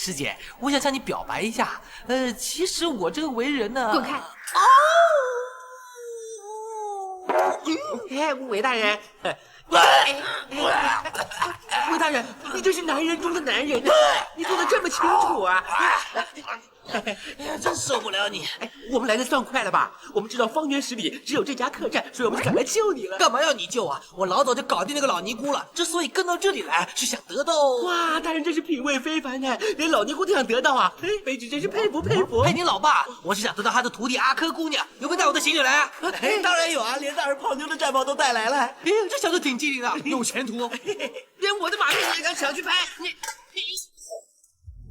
师姐，我想向你表白一下。其实我这个为人呢……滚开！哎，韦大人，韦大人，你这是男人中的男人，你做的这么清楚啊！哎呀，真受不了你！我们来的算快了吧？我们知道方圆10里只有这家客栈，所以我们就赶来救你了。干嘛要你救啊？我老早就搞定那个老尼姑了。之所以跟到这里来，是想得到……哇，大人真是品味非凡呢，连老尼姑都想得到啊！卑职真是佩服佩服。哎，您老爸，我是想得到他的徒弟阿珂姑娘，有没有带我的行李来啊？当然有啊，连大人泡妞的战袍都带来了。哎，这小子挺机灵的，有前途。连我的马屁你也敢抢去拍？你。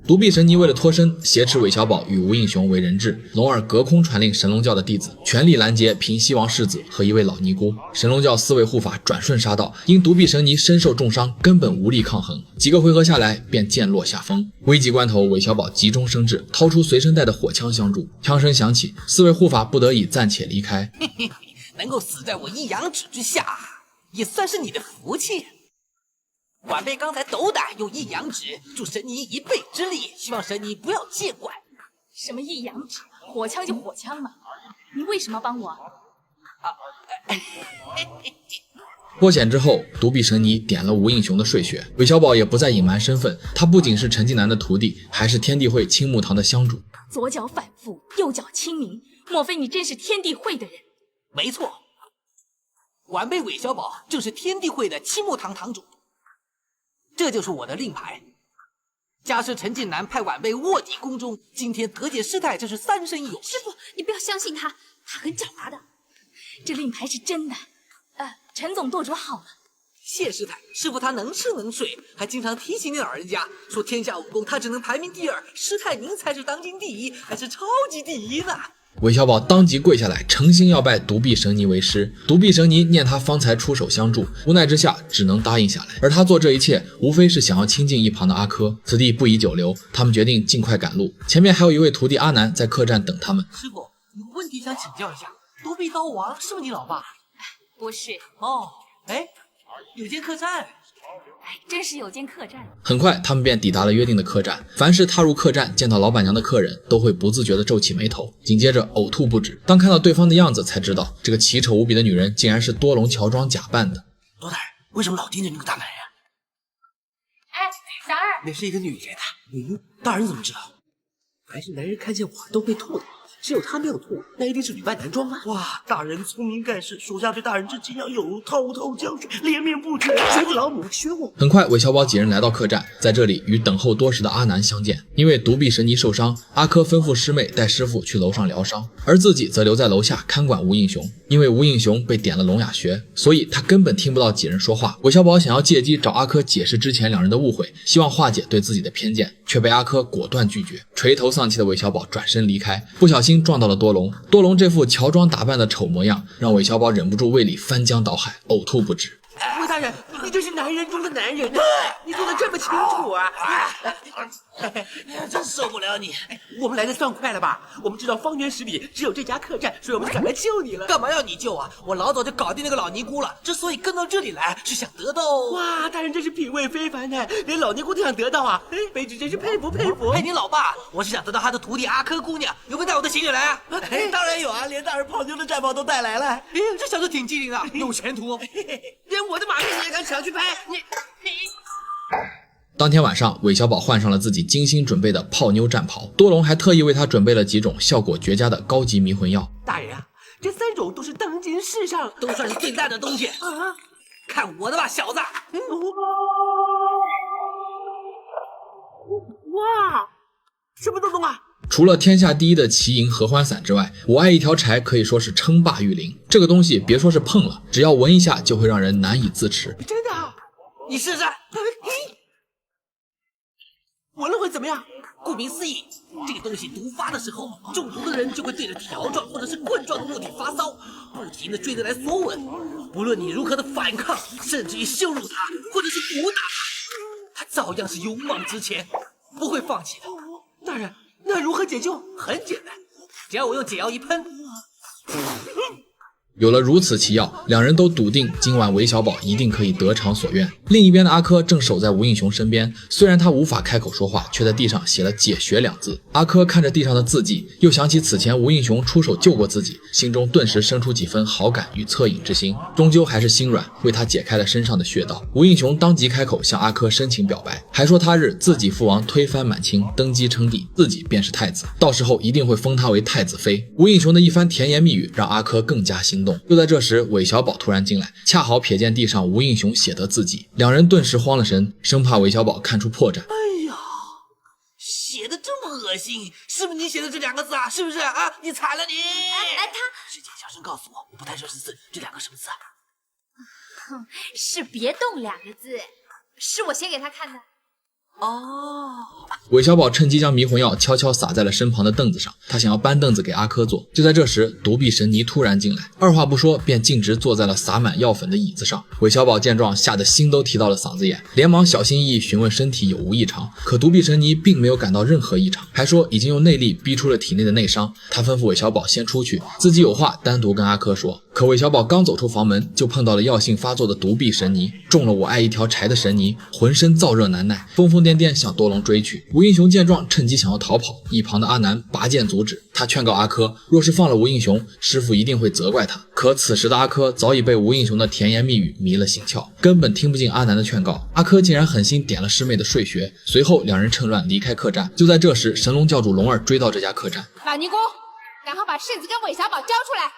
独臂神尼为了脱身，挟持韦小宝与吴应熊为人质，龙儿隔空传令神龙教的弟子，全力拦截平西王世子和一位老尼姑。神龙教4位护法转瞬杀到，因独臂神尼身受重伤，根本无力抗衡。几个回合下来，便渐落下风。危急关头，韦小宝急中生智，掏出随身带的火枪相助。枪声响起，4位护法不得已暂且离开。能够死在我一阳指之下，也算是你的福气。晚辈刚才斗胆用一阳指助神尼1倍之力，希望神尼不要见怪。什么一阳指？火枪就火枪嘛，你为什么帮我？脱险之后，独臂神尼点了吴应熊的睡穴，韦小宝也不再隐瞒身份，他不仅是陈近南的徒弟，还是天地会青木堂的香主。左脚反复，右脚清明，莫非你真是天地会的人？没错，晚辈韦小宝正是天地会的青木堂堂主。这就是我的令牌。假设陈近南派晚辈卧底宫中，今天得解师太这是3生有。师傅，你不要相信他，他很狡猾的。这令牌是真的。陈总舵主好了。谢师太，师傅他能吃能睡，还经常提醒你老人家，说天下武功他只能排名第2，师太您才是当今第1，还是超级第1呢。韦小宝当即跪下来，诚心要拜独臂神尼为师。独臂神尼念他方才出手相助，无奈之下只能答应下来。而他做这一切，无非是想要亲近一旁的阿珂。此地不宜久留，他们决定尽快赶路。前面还有一位徒弟阿南在客栈等他们。师傅，有个问题想请教一下，独臂刀王是不是你老爸？不是。哦，哎，有间客栈。真是有间客栈。很快他们便抵达了约定的客栈，凡是踏入客栈见到老板娘的客人都会不自觉地皱起眉头，紧接着呕吐不止。当看到对方的样子才知道，这个奇丑无比的女人竟然是多隆乔装假扮的。罗大人为什么老盯着那个大男人？达儿，那是一个女人。大人怎么知道？凡是男人看见我都会吐的，只有他没有吐，那一定是女扮男装啊！哇，大人聪明盖世，属下对大人之敬要有滔滔江水，连绵不绝。学我老母，学我。很快，韦小宝几人来到客栈，在这里与等候多时的阿南相见。因为独臂神尼受伤，阿珂吩咐师妹带师傅去楼上疗伤，而自己则留在楼下看管吴应熊。因为吴应熊被点了聋哑穴，所以他根本听不到几人说话。韦小宝想要借机找阿珂解释之前两人的误会，希望化解对自己的偏见，却被阿珂果断拒绝。垂头丧气的韦小宝转身离开，不小心撞到了多隆。多隆这副乔装打扮的丑模样，让韦小宝忍不住胃里翻江倒海，呕吐不止。魏大人，你这是男人中的男人，你做的这么清楚啊！哎呀，真受不了你！我们来的算快了吧？我们知道方圆10里只有这家客栈，所以我们就赶来救你了。干嘛要你救啊？我老早就搞定那个老尼姑了。之所以跟到这里来，是想得到……哇，大人真是品味非凡呢，连老尼姑都想得到啊！卑职真是佩服佩服。哎，您老爸，我是想得到他的徒弟阿珂姑娘，有没有带我的行李来啊？当然有啊，连大人泡妞的战袍都带来了。哎，这小子挺机灵的，有前途。连我的马屁你也敢抢去拍？你。当天晚上，韦小宝换上了自己精心准备的泡妞战袍，多隆还特意为他准备了几种效果绝佳的高级迷魂药。大人啊，这3种都是当今世上都算是最烂的东西。看我的吧，小子！哇，什么东东啊？除了天下第一的奇银合欢散之外，我爱一条柴可以说是称霸玉林。这个东西别说是碰了，只要闻一下就会让人难以自持。真的啊？你试试。闻了会怎么样？顾名思义，这个东西毒发的时候，中毒的人就会对着条状或者是棍状的物体发骚，不停地追着来索吻。不论你如何的反抗，甚至于羞辱他，或者是毒打他，他照样是勇往直前，不会放弃的。大人，那如何解救？很简单，只要我用解药一喷。有了如此奇药，两人都笃定今晚韦小宝一定可以得偿所愿。另一边的阿珂正守在吴应熊身边，虽然他无法开口说话，却在地上写了解穴2字。阿珂看着地上的字迹，又想起此前吴应熊出手救过自己，心中顿时生出几分好感与恻隐之心，终究还是心软，为他解开了身上的穴道。吴应熊当即开口向阿珂深情表白，还说他日自己父王推翻满清，登基称帝，自己便是太子，到时候一定会封他为太子妃。吴应熊的一番甜言蜜语让阿珂更加心动。就在这时，韦小宝突然进来，恰好瞥见地上吴应熊写的字迹，两人顿时慌了神，生怕韦小宝看出破绽。哎呀，写的这么恶心，是不是你写的这2个字啊？是不是啊？你惨了你！师姐小声告诉我，我不太认识字，这2个什么字啊？是别动2个字，是我写给他看的。哦，韦小宝趁机将迷魂药悄悄撒在了身旁的凳子上，他想要搬凳子给阿珂坐。就在这时，独臂神尼突然进来，二话不说便径直坐在了撒满药粉的椅子上。韦小宝见状，吓得心都提到了嗓子眼，连忙小心翼翼询问身体有无异常。可独臂神尼并没有感到任何异常，还说已经用内力逼出了体内的内伤。他吩咐韦小宝先出去，自己有话单独跟阿珂说。可韦小宝刚走出房门，就碰到了药性发作的独臂神尼。中了我爱一条柴的神尼浑身燥热难耐，疯疯癫癫向多龙追去。吴应熊见状，趁机想要逃跑，一旁的阿南拔剑阻止。他劝告阿珂，若是放了吴应熊，师傅一定会责怪他。可此时的阿珂早已被吴应熊的甜言蜜语迷了心窍，根本听不进阿南的劝告。阿珂竟然狠心点了师妹的睡穴，随后两人趁乱离开客栈。就在这时，神龙教主龙儿追到这家客栈。老尼姑，赶快把世子跟韦小宝交出来！